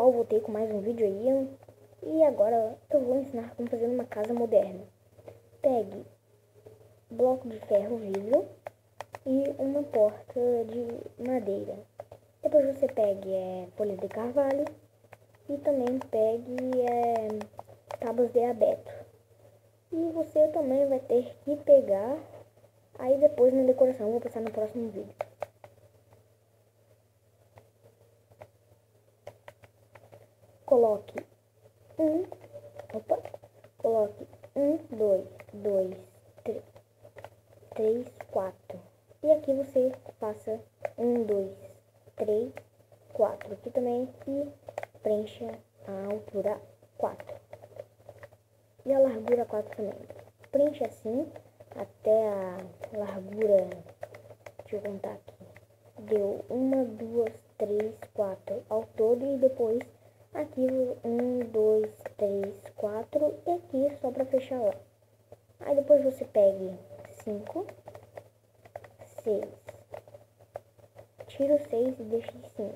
pessoal, voltei com mais um vídeo aí. E agora eu vou ensinar como fazer uma casa moderna. Pegue bloco de ferro, vidro e uma porta de madeira. Depois você pegue folhas de carvalho e também pegue tábuas de abeto. E você também vai ter que pegar, aí depois na decoração, vou passar no próximo vídeo. Coloque coloque 3, 4. E aqui você passa 1, 2, 3, 4. Aqui também e preencha a altura 4. E a largura 4 também. Preencha assim até a largura, deixa eu contar aqui. Deu 1, 2, 3, 4 ao todo e depois aqui 1, 2, 3, 4 e aqui só para fechar lá. Aí depois você pegue 5, 6. Tira o 6 e deixa de 5.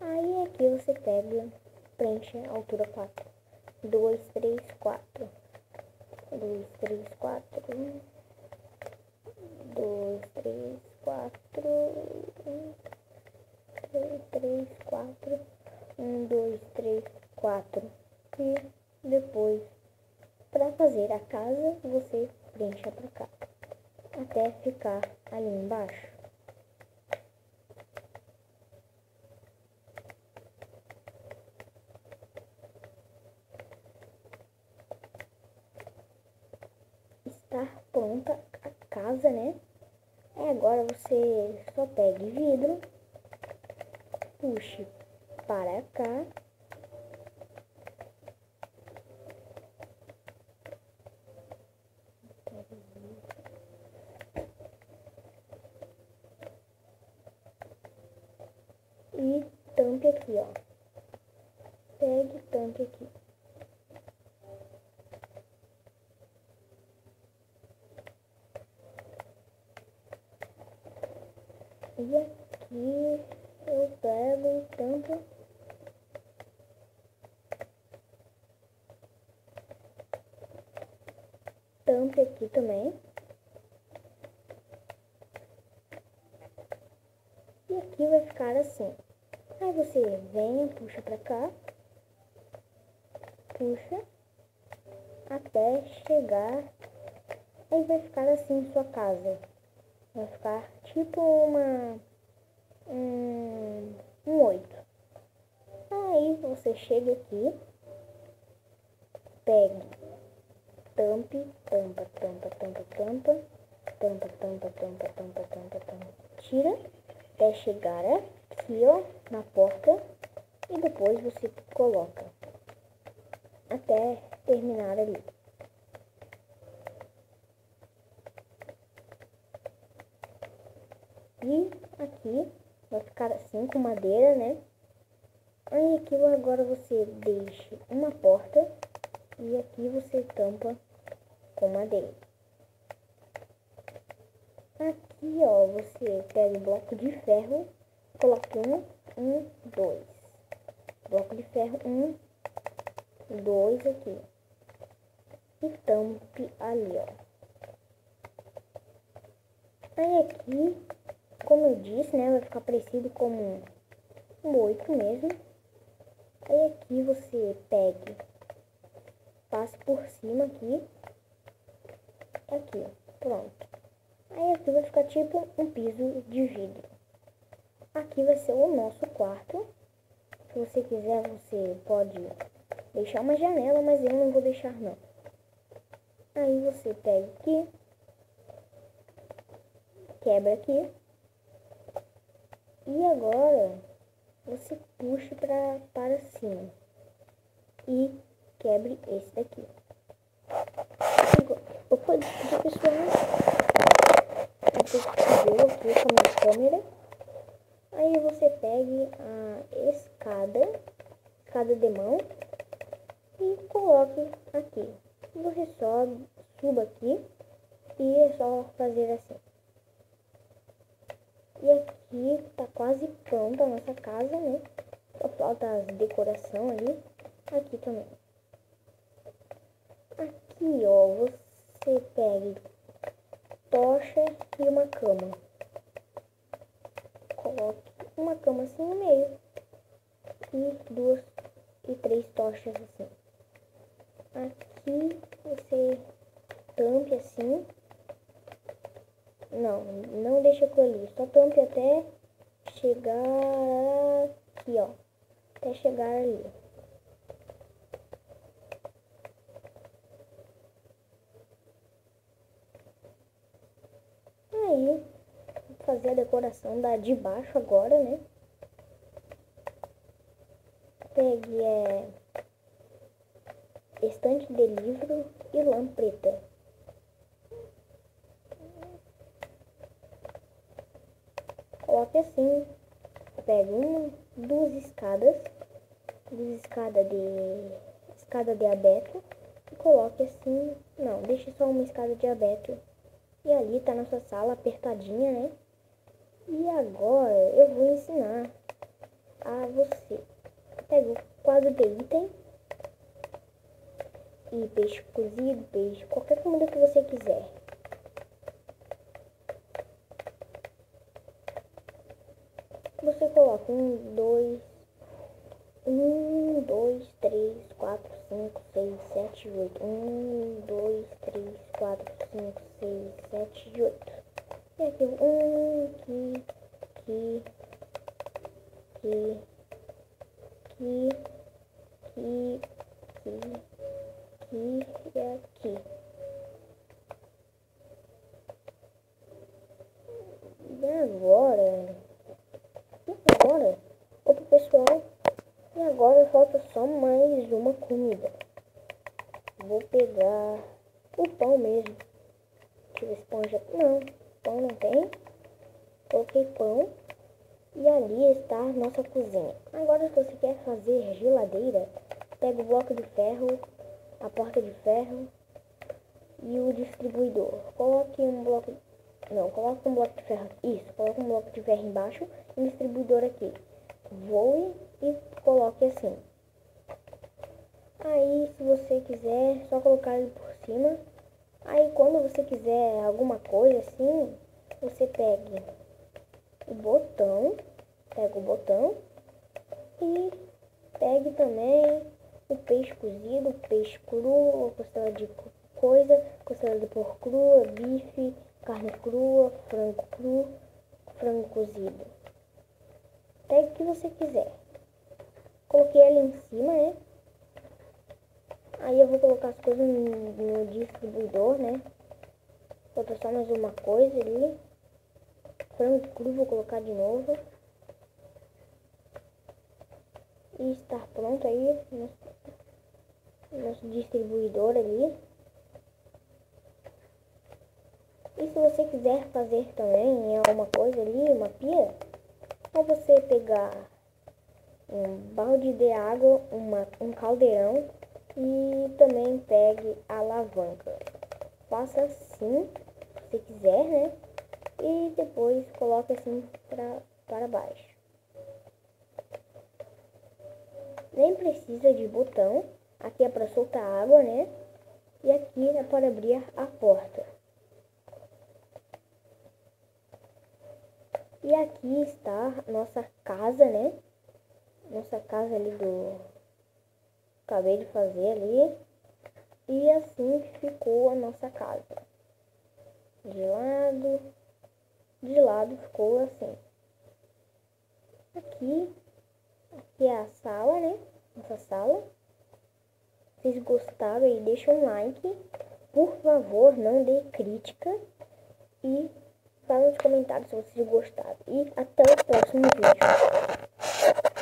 Aí aqui você pega, preenche a altura 4. 2, 3, 4. 2, 3, 4. 2, 3, 4. 3, 4. 1, 2, 3, 4. E depois, para fazer a casa, você preencha para cá, até ficar ali embaixo. Está pronta a casa, né? Aí agora você só pegue vidro, puxe para cá. E tampe aqui, ó. Pegue e tampe aqui. E aqui eu pego e tampo. Tampe aqui também. E aqui vai ficar assim. Aí você vem, puxa pra cá. Puxa. Até chegar. Aí vai ficar assim sua casa. Vai ficar tipo um 8. Aí você chega aqui. Pegue. Tampe, tampa, tampa, tampa, tampa. Tampa, tampa, tampa, tampa, tampa, tampa. Tira até chegar aqui, ó, na porta. E depois você coloca até terminar ali. E aqui vai ficar assim com madeira, né? Aí aqui agora você deixa uma porta e aqui você tampa com madeira. Aqui, ó, você pega o bloco de ferro, coloca 1, 2. Bloco de ferro 1, 2 aqui. E tampe ali, ó. Aí aqui, como eu disse, né, vai ficar parecido como um 8 mesmo. Aí aqui você pegue, passe por cima aqui. Aqui, ó, pronto. Aí aqui vai ficar tipo um piso de vidro. Aqui vai ser o nosso quarto. Se você quiser, você pode deixar uma janela, mas eu não vou deixar não. Aí você pega aqui, quebra aqui. E agora você puxa para cima e quebre esse daqui. Opa, desculpa pessoal, eu aqui com a minha câmera. Aí você pegue a escada de mão e coloque aqui. Você só suba aqui e é só fazer assim. E aqui tá quase pronta a nossa casa, né? Só falta as decoração ali. Aqui também. Aqui, ó, você pega tocha e uma cama. Coloque uma cama assim no meio. E 2 e 3 tochas assim. Aqui você tampe assim. Não deixa aquilo ali. Só tampe até chegar aqui, ó. Até chegar ali. Aí, vou fazer a decoração da de baixo agora, né? Pegue estante de livro e lã preta. Coloque assim. Pegue duas escadas de abeto e coloque assim. Não, deixe só uma escada de abeto. E ali tá nossa sala apertadinha, né? E agora eu vou ensinar a você. Pega o quadro de item e peixe cozido, peixe, qualquer comida que você quiser. Você coloca 1, 2, 3, 4, 5, 6, 7, 8. 1, 2, 3, 4, 5, 6, 7, 8. E aqui aqui e aqui. E agora, opa pessoal, e agora falta só mais uma comida. Vou pegar o pão mesmo. Deixa eu ver se pão já... Não, pão não tem. Coloquei pão. E ali está a nossa cozinha. Agora, se você quer fazer geladeira, pega o bloco de ferro, a porta de ferro e o distribuidor. Coloque um bloco... Não, coloque um bloco de ferro. Isso, coloque um bloco de ferro embaixo e um distribuidor aqui. Voe e coloque assim. Aí, se você quiser, só colocar ele por cima. Aí, quando você quiser alguma coisa assim, você pega o botão e pegue também o peixe cozido, peixe cru, costela de costela de porco crua, bife, carne crua, frango cru, frango cozido. Pegue o que você quiser. Coloquei ali em cima, né? Aí eu vou colocar as coisas no distribuidor, né? Falta só mais uma coisa ali. Frango cru vou colocar de novo. E está pronto aí nosso distribuidor ali. E se você quiser fazer também alguma coisa ali, uma pia, é você pegar um balde de água, um caldeirão e também pegue a alavanca. Faça assim, se você quiser, né? E depois coloque assim para baixo. Nem precisa de botão. Aqui é para soltar água, né? E aqui é para abrir a porta. E aqui está nossa casa, né? Nossa casa ali acabei de fazer ali. E assim ficou a nossa casa. De lado ficou assim. Aqui é a sala, né? Nossa sala. Se vocês gostaram aí, deixa um like. Por favor, não dê crítica. E fala nos comentários se vocês gostaram. E até o próximo vídeo.